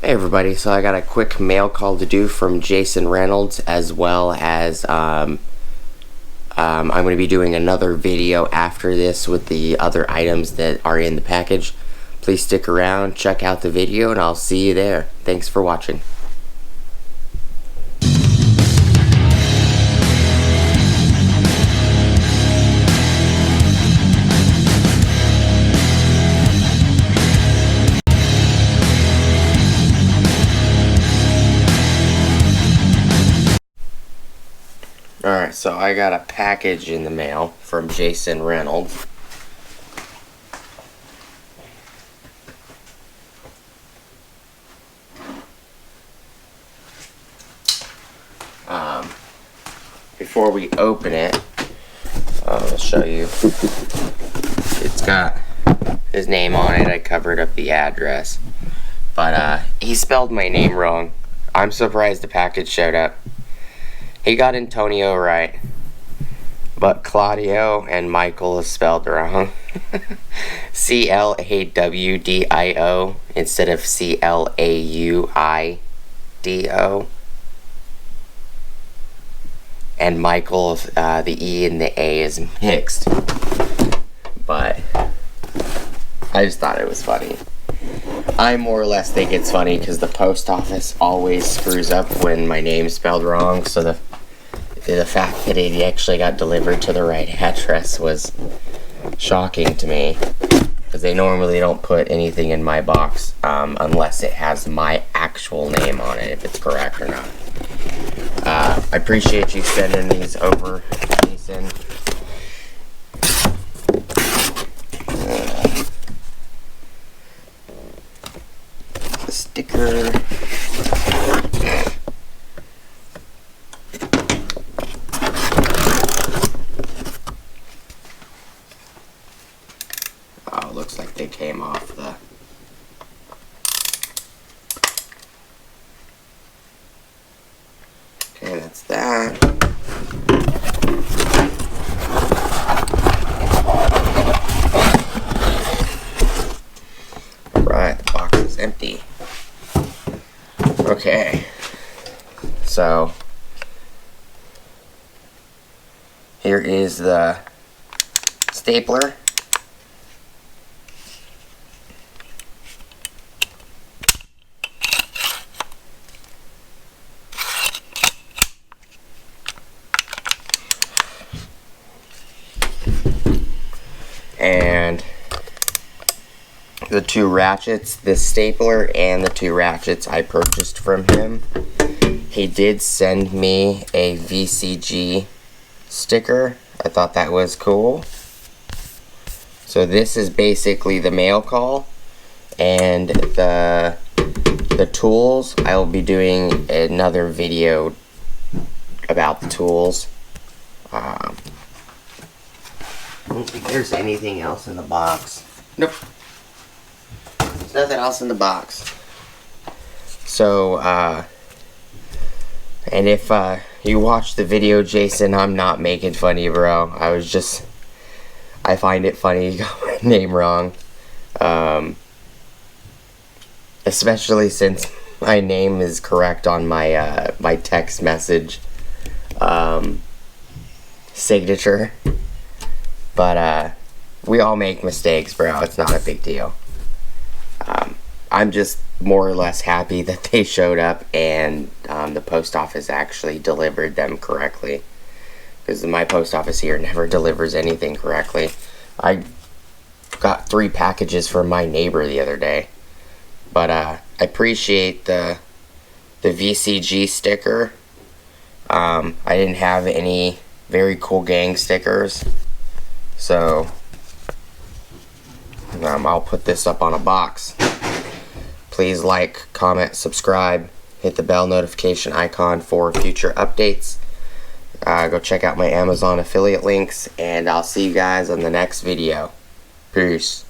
Hey everybody, so I got a quick mail call to do from Jason Reynolds, as well as I'm going to be doing another video after this with the other items that are in the package. Please stick around, check out the video, and I'll see you there. Thanks for watching. Alright, so I got a package in the mail from Jason Reynolds. Before we open it, I'll show you. It's got his name on it. I covered up the address. But he spelled my name wrong. I'm surprised the package showed up. He got Antonio right, but Claudio and Michael is spelled wrong. C-L-A-W-D-I-O instead of C-L-A-U-I-D-O. And Michael, the E and the A is mixed. But I just thought it was funny. I more or less think it's funny because the post office always screws up when my name's spelled wrong, so the fact that it actually got delivered to the right address was shocking to me, because they normally don't put anything in my box unless it has my actual name on it, if it's correct or not. I appreciate you sending these over, Jason. The sticker. Oh, looks like they came off the... Okay, that's that. Alright, the box is empty. Okay, so here is the stapler. And the two ratchets, this stapler and the two ratchets I purchased from him. He did send me a VCG sticker. I thought that was cool. So this is basically the mail call, and the tools, I will be doing another video about the tools. I don't think there's anything else in the box. Nope. There's nothing else in the box. So, and if you watch the video, Jason, I'm not making fun of you, bro. I find it funny you got my name wrong. Especially since my name is correct on my, my text message, signature. But, we all make mistakes, bro. It's not a big deal. I'm just more or less happy that they showed up and the post office actually delivered them correctly. Because my post office here never delivers anything correctly. I got 3 packages from my neighbor the other day. But I appreciate the VCG sticker. I didn't have any very cool gang stickers. So I'll put this up on a box. Please like, comment, subscribe, hit the bell notification icon for future updates. Go check out my Amazon affiliate links, and I'll see you guys on the next video. Peace.